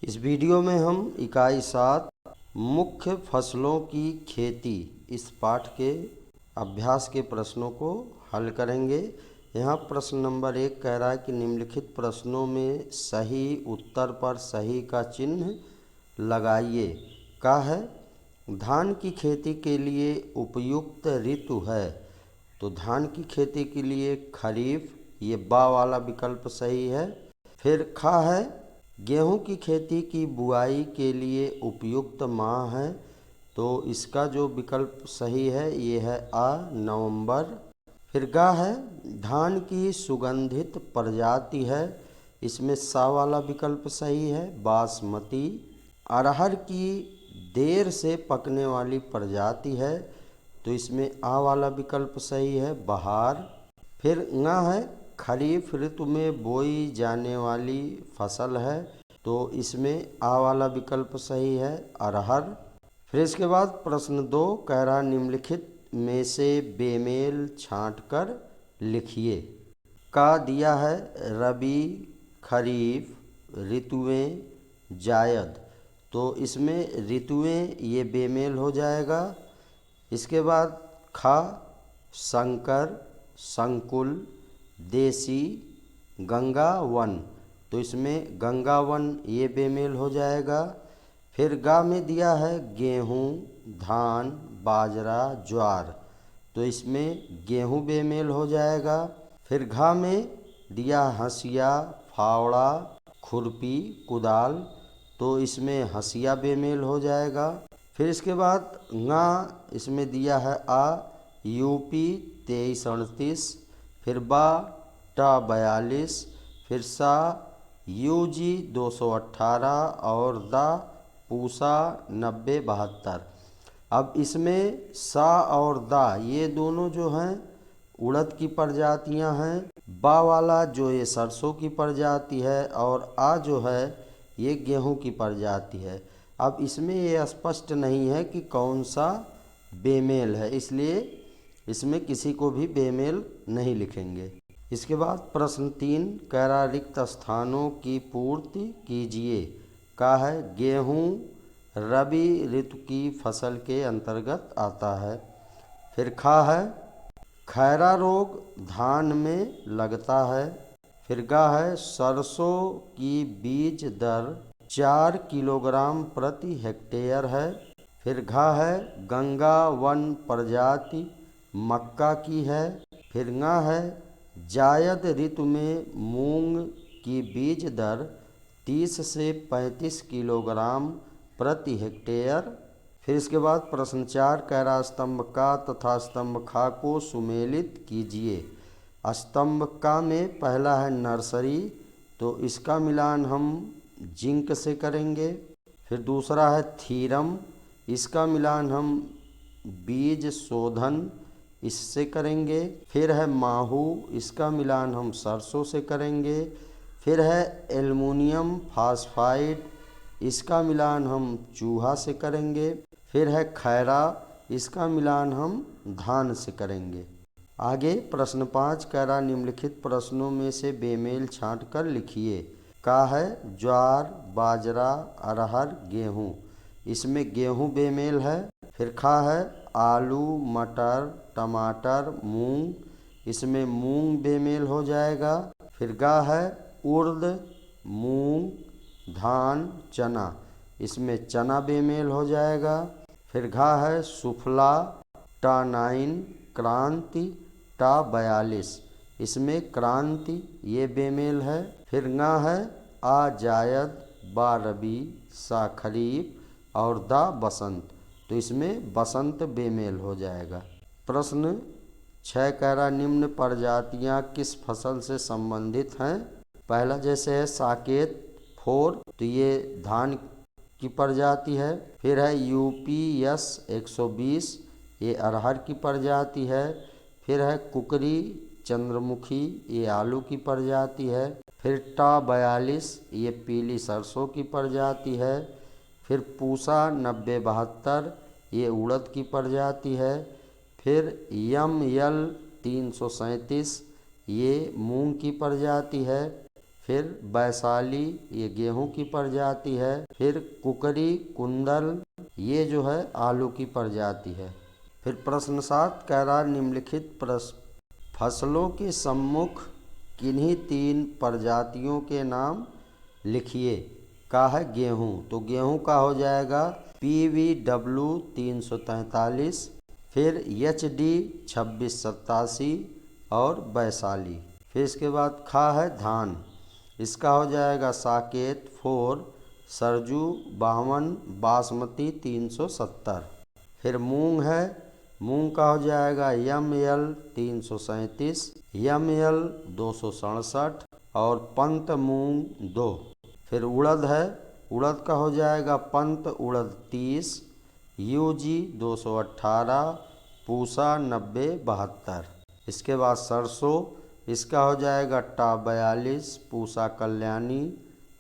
इस वीडियो में हम इकाई 7 मुख्य फसलों की खेती इस पाठ के अभ्यास के प्रश्नों को हल करेंगे। यहाँ प्रश्न नंबर 1 कह रहा है कि निम्नलिखित प्रश्नों में सही उत्तर पर सही का चिन्ह लगाइए। का है धान की खेती के लिए उपयुक्त ऋतु है, तो धान की खेती के लिए खरीफ, ये बा वाला विकल्प सही है। फिर खा है गेहूं की खेती की बुआई के लिए उपयुक्त माह है, तो इसका जो विकल्प सही है ये है आ नवंबर। फिर गा है धान की सुगंधित प्रजाति है, इसमें सा वाला विकल्प सही है बासमती। अरहर की देर से पकने वाली प्रजाति है, तो इसमें आ वाला विकल्प सही है बहार। फिर ङा है खरीफ ऋतु में बोई जाने वाली फसल है, तो इसमें आ वाला विकल्प सही है अरहर। फिर इसके बाद प्रश्न 2 कह रहा निम्नलिखित में से बेमेल छांटकर लिखिए। का दिया है रबी, खरीफ, ऋतुएं, जायद, तो इसमें ऋतुएं ये बेमेल हो जाएगा। इसके बाद खा संकर, संकुल, देसी, गंगा वन, तो इसमें गंगा वन ये बेमेल हो जाएगा। फिर गा में दिया है गेहूँ, धान, बाजरा, ज्वार, तो इसमें गेहूँ बेमेल हो जाएगा। फिर घा में दिया हंसिया, फावड़ा, खुरपी, कुदाल, तो इसमें हंसिया बेमेल हो जाएगा। फिर इसके बाद ङा इसमें दिया है आ यूपी 2338, फिर बा टा 42, फिर सा यूजी 218 और दा पूसा 9072। अब इसमें सा और दा ये दोनों जो हैं उड़द की प्रजातियां हैं, बा वाला जो ये सरसों की प्रजाति है और आ जो है ये गेहूं की प्रजाति है। अब इसमें ये स्पष्ट नहीं है कि कौन सा बेमेल है, इसलिए इसमें किसी को भी बेमेल नहीं लिखेंगे। इसके बाद प्रश्न 3 कह रहा रिक्त स्थानों की पूर्ति कीजिए। का है गेहूँ रबी ऋतु की फसल के अंतर्गत आता है। फिर खा है खैरा रोग धान में लगता है। फिर गा है सरसों की बीज दर 4 किलोग्राम प्रति हेक्टेयर है। फिर घा है गंगा वन प्रजाति मक्का की है। फिर ङा है जायद ऋतु में मूंग की बीज दर 30 से 35 किलोग्राम प्रति हेक्टेयर। फिर इसके बाद प्रश्न 4 कह रहा स्तंभ का तथा स्तंभ खा को सुमेलित कीजिए। स्तंभ का में पहला है नर्सरी, तो इसका मिलान हम जिंक से करेंगे। फिर दूसरा है थीरम, इसका मिलान हम बीज शोधन इससे करेंगे। फिर है माहू, इसका मिलान हम सरसों से करेंगे। फिर है एल्युमिनियम फास्फाइड, इसका मिलान हम चूहा से करेंगे। फिर है खैरा, इसका मिलान हम धान से करेंगे। आगे प्रश्न 5 कह रहा निम्नलिखित प्रश्नों में से बेमेल छांट कर लिखिए। का है ज्वार, बाजरा, अरहर, गेहूँ, इसमें गेहूँ बेमेल है। फिर खा है आलू, मटर, टमाटर, मूंग, इसमें मूंग बेमेल हो जाएगा। फिर गा है उर्द, मूंग, धान, चना, इसमें चना बेमेल हो जाएगा। फिर घा है सुफला टा 9, क्रांति टा 42, इसमें क्रांति ये बेमेल है। फिर ङा है आ जायद, बा रबी, सा खरीफ और दा बसंत, तो इसमें बसंत बेमेल हो जाएगा। प्रश्न 6 कह रहा निम्न प्रजातियां किस फसल से संबंधित हैं। पहला जैसे है साकेत 4, तो ये धान की प्रजाति है। फिर है UPS 120, ये अरहर की प्रजाति है। फिर है कुकरी चंद्रमुखी, ये आलू की प्रजाति है। फिर टा 42, ये पीली सरसों की प्रजाति है। फिर पूसा 9072, ये उड़द की प्रजाति है। फिर YL 337, ये मूंग की प्रजाति है। फिर वैशाली ये गेहूं की प्रजाति है। फिर कुकरी कुंदल ये जो है आलू की प्रजाति है। फिर प्रश्न 7 कह रहा निम्नलिखित फसलों के सम्मुख किन्हीं 3 प्रजातियों के नाम लिखिए। का है गेहूं, तो गेहूं का हो जाएगा PVW 343, फिर HD 2687 और वैशाली। फिर इसके बाद खा है धान, इसका हो जाएगा साकेत 4, सरजू 52, बासमती 370। फिर मूंग है, मूंग का हो जाएगा ML 337, ML 267 और पंत मूंग 2। फिर उड़द है, उड़द का हो जाएगा पंत उड़द 30, UG 218, पूसा 9072। इसके बाद सरसों, इसका हो जाएगा टा 42, पूसा कल्याणी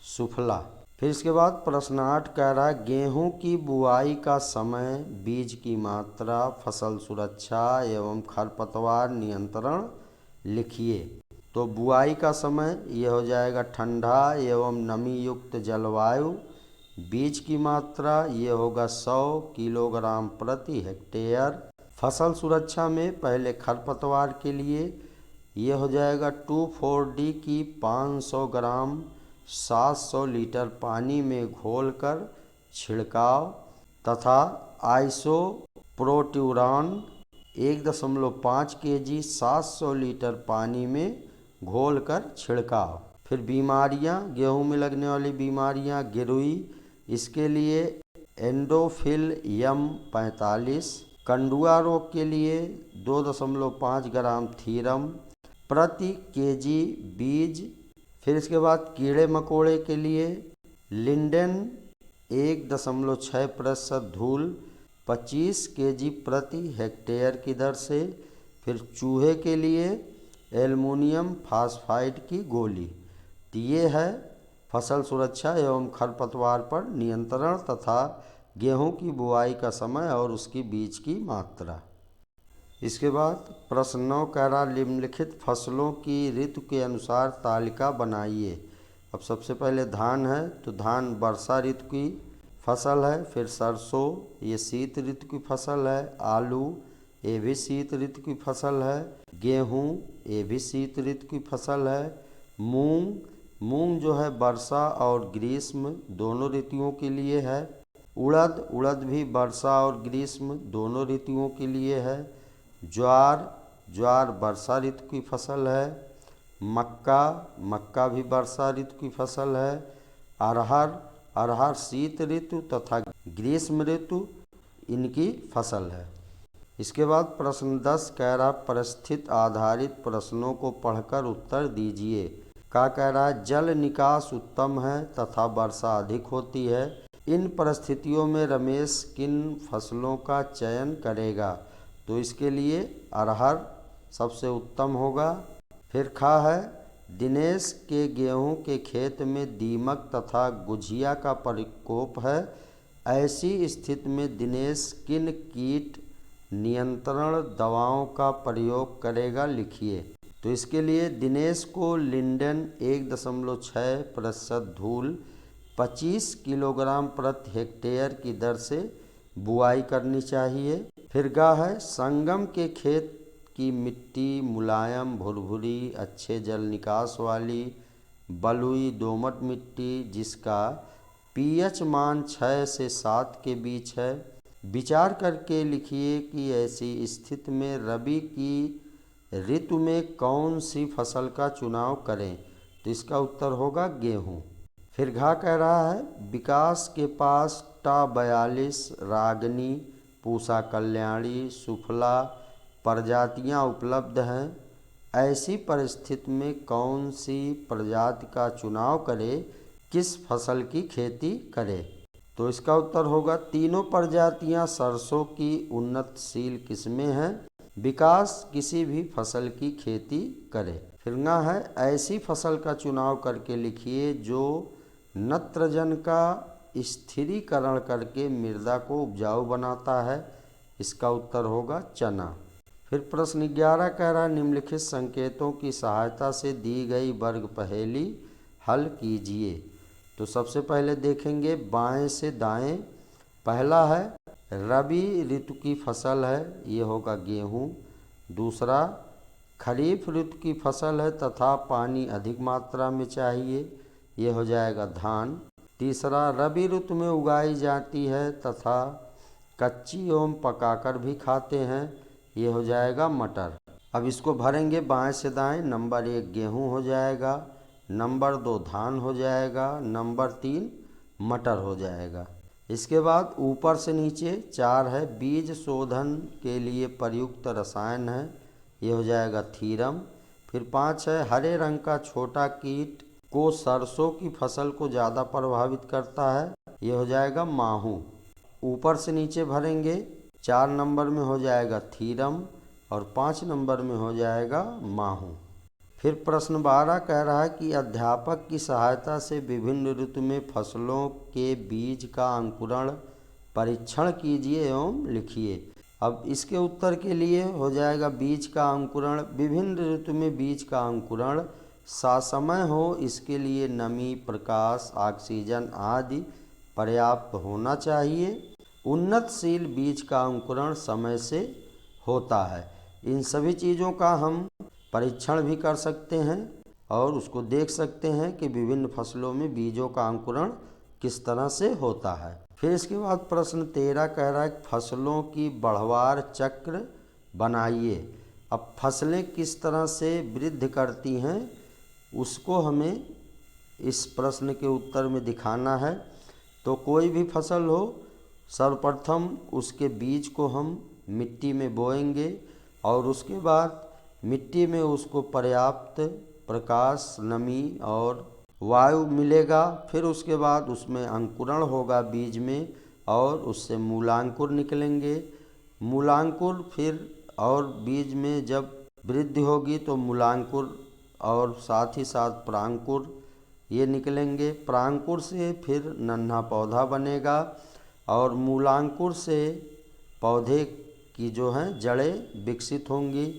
सुफला। फिर इसके बाद प्रश्न 8 कह रहा है गेहूं की बुआई का समय, बीज की मात्रा, फसल सुरक्षा एवं खरपतवार नियंत्रण लिखिए। तो बुआई का समय ये हो जाएगा ठंडा एवं नमी युक्त जलवायु। बीज की मात्रा ये होगा 100 किलोग्राम प्रति हेक्टेयर। फसल सुरक्षा में पहले खरपतवार के लिए ये हो जाएगा 2,4-D की 500 ग्राम 700 लीटर पानी में घोलकर छिड़काव तथा आइसोप्रोट्यूरॉन 1.5 kg 700 लीटर पानी में घोलकर छिड़काव। फिर बीमारियां, गेहूं में लगने वाली बीमारियां, गिरुई, इसके लिए एंडोफिल M45, कंडुआ रोग के लिए 2.5 ग्राम थीरम प्रति केजी बीज। फिर इसके बाद कीड़े मकोड़े के लिए लिंडेन 1.6% धूल 25 kg प्रति हेक्टेयर की दर से। फिर चूहे के लिए एल्युमिनियम फास्फाइड की गोली। तो ये है फसल सुरक्षा एवं खरपतवार पर नियंत्रण तथा गेहूं की बुआई का समय और उसकी बीज की मात्रा। इसके बाद प्रश्न 9 कह रहा निम्नलिखित फसलों की ऋतु के अनुसार तालिका बनाइए। अब सबसे पहले धान है, तो धान वर्षा ऋतु की फसल है। फिर सरसों ये शीत ऋतु की फसल है। आलू ये भी शीत ऋतु की फसल है। गेहूं ये भी शीत ऋतु की फसल है। मूंग जो है वर्षा और ग्रीष्म दोनों ऋतुओं के लिए है। उड़द भी वर्षा और ग्रीष्म दोनों ऋतुओं के लिए है। ज्वार वर्षा ऋतु की फसल है। मक्का भी वर्षा ऋतु की फसल है। अरहर शीत ऋतु तथा ग्रीष्म ऋतु इनकी फसल है। इसके बाद प्रश्न 10 कह रहा परिस्थिति आधारित प्रश्नों को पढ़कर उत्तर दीजिए। का कह रहा है जल निकास उत्तम है तथा वर्षा अधिक होती है। इन परिस्थितियों में रमेश किन फसलों का चयन करेगा? तो इसके लिए अरहर सबसे उत्तम होगा। फिर खा है दिनेश के गेहूं के खेत में दीमक तथा गुझिया का प्रकोप है। ऐसी स्थिति में दिनेश किन कीट नियंत्रण दवाओं का प्रयोग करेगा? लिखिए। तो इसके लिए दिनेश को लिंडेन 1.6% धूल 25 किलोग्राम प्रति हेक्टेयर की दर से बुआई करनी चाहिए। फिर गा है संगम के खेत की मिट्टी मुलायम भुरभुरी अच्छे जल निकास वाली बलुई दोमट मिट्टी जिसका pH मान 6 से 7 के बीच है। विचार करके लिखिए कि ऐसी स्थिति में रबी की ऋतु में कौन सी फसल का चुनाव करें? तो इसका उत्तर होगा गेहूं। फिर घा कह रहा है विकास के पास टा 42, रागनी, पूसा कल्याणी, सुफला प्रजातियां उपलब्ध हैं। ऐसी परिस्थिति में कौन सी प्रजाति का चुनाव करें? किस फसल की खेती करें? तो इसका उत्तर होगा तीनों प्रजातियां सरसों की उन्नतशील किस्में हैं। विकास किसी भी फसल की खेती करे। फिर ना है ऐसी फसल का चुनाव करके लिखिए जो नत्रजन का स्थिरीकरण करके मृदा को उपजाऊ बनाता है। इसका उत्तर होगा चना। फिर प्रश्न 11 कह रहा निम्नलिखित संकेतों की सहायता से दी गई वर्ग पहेली हल कीजिए। तो सबसे पहले देखेंगे बाएं से दाएं। पहला है रबी ऋतु की फसल है, ये होगा गेहूँ। दूसरा खरीफ ऋतु की फसल है तथा पानी अधिक मात्रा में चाहिए, ये हो जाएगा धान। तीसरा रबी ऋतु में उगाई जाती है तथा कच्ची एवं पकाकर भी खाते हैं, ये हो जाएगा मटर। अब इसको भरेंगे बाएं से दाएं। नंबर 1 गेहूँ हो जाएगा, नंबर 2 धान हो जाएगा, नंबर 3 मटर हो जाएगा। इसके बाद ऊपर से नीचे 4 है बीज शोधन के लिए प्रयुक्त रसायन है, ये हो जाएगा थीरम। फिर 5 है हरे रंग का छोटा कीट को सरसों की फसल को ज़्यादा प्रभावित करता है, ये हो जाएगा माहू। ऊपर से नीचे भरेंगे। 4 नंबर में हो जाएगा थीरम और 5 नंबर में हो जाएगा माहू। फिर प्रश्न 12 कह रहा है कि अध्यापक की सहायता से विभिन्न ऋतु में फसलों के बीज का अंकुरण परीक्षण कीजिए एवं लिखिए। अब इसके उत्तर के लिए हो जाएगा बीज का अंकुरण। विभिन्न ऋतु में बीज का अंकुरण ससमय हो, इसके लिए नमी, प्रकाश, ऑक्सीजन आदि पर्याप्त होना चाहिए। उन्नतशील बीज का अंकुरण समय से होता है। इन सभी चीज़ों का हम परीक्षण भी कर सकते हैं और उसको देख सकते हैं कि विभिन्न फसलों में बीजों का अंकुरण किस तरह से होता है। फिर इसके बाद प्रश्न 13 कह रहा है फसलों की बढ़वार चक्र बनाइए। अब फसलें किस तरह से वृद्धि करती हैं उसको हमें इस प्रश्न के उत्तर में दिखाना है। तो कोई भी फसल हो, सर्वप्रथम उसके बीज को हम मिट्टी में बोएंगे और उसके बाद मिट्टी में उसको पर्याप्त प्रकाश, नमी और वायु मिलेगा। फिर उसके बाद उसमें अंकुरण होगा बीज में और उससे मूलांकुर निकलेंगे। मूलांकुर फिर और बीज में जब वृद्धि होगी तो मूलांकुर और साथ ही साथ प्रांकुर ये निकलेंगे। प्रांकुर से फिर नन्हा पौधा बनेगा और मूलांकुर से पौधे की जो हैं जड़ें विकसित होंगी।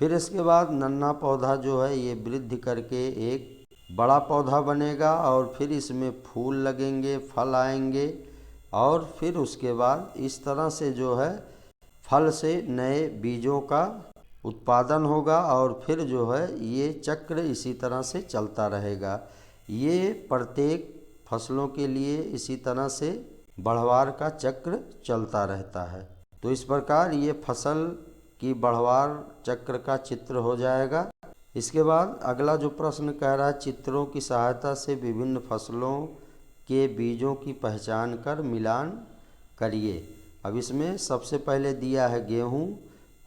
फिर इसके बाद नन्हा पौधा जो है ये वृद्धि करके एक बड़ा पौधा बनेगा और फिर इसमें फूल लगेंगे, फल आएंगे और फिर उसके बाद इस तरह से जो है फल से नए बीजों का उत्पादन होगा और फिर जो है ये चक्र इसी तरह से चलता रहेगा। ये प्रत्येक फसलों के लिए इसी तरह से बढ़वार का चक्र चलता रहता है। तो इस प्रकार ये फसल की बढ़वार चक्र का चित्र हो जाएगा। इसके बाद अगला जो प्रश्न कह रहा है चित्रों की सहायता से विभिन्न फसलों के बीजों की पहचान कर मिलान करिए। अब इसमें सबसे पहले दिया है गेहूँ,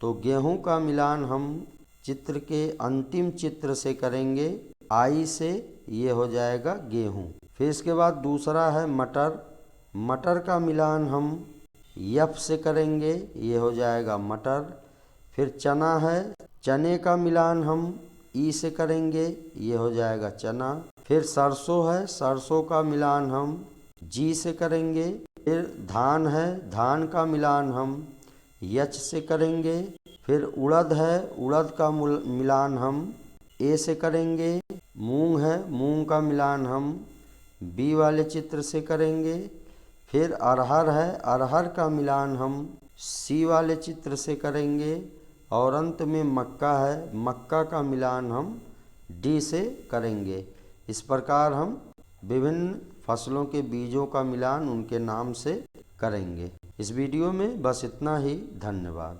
तो गेहूँ का मिलान हम चित्र के अंतिम चित्र से करेंगे, आई से, ये हो जाएगा गेहूँ। फिर इसके बाद दूसरा है मटर, मटर का मिलान हम यफ से करेंगे, ये हो जाएगा मटर। फिर चना है, चने का मिलान हम ई से करेंगे, ये हो जाएगा चना। फिर सरसों है, सरसों का मिलान हम जी से करेंगे। फिर धान है, धान का मिलान हम यच से करेंगे। फिर उड़द है, उड़द का मिलान हम ए से करेंगे। मूंग है, मूंग का मिलान हम बी वाले चित्र से करेंगे। फिर अरहर है, अरहर का मिलान हम सी वाले चित्र से करेंगे। और अंत में मक्का है, मक्का का मिलान हम डी से करेंगे। इस प्रकार हम विभिन्न फसलों के बीजों का मिलान उनके नाम से करेंगे। इस वीडियो में बस इतना ही। धन्यवाद।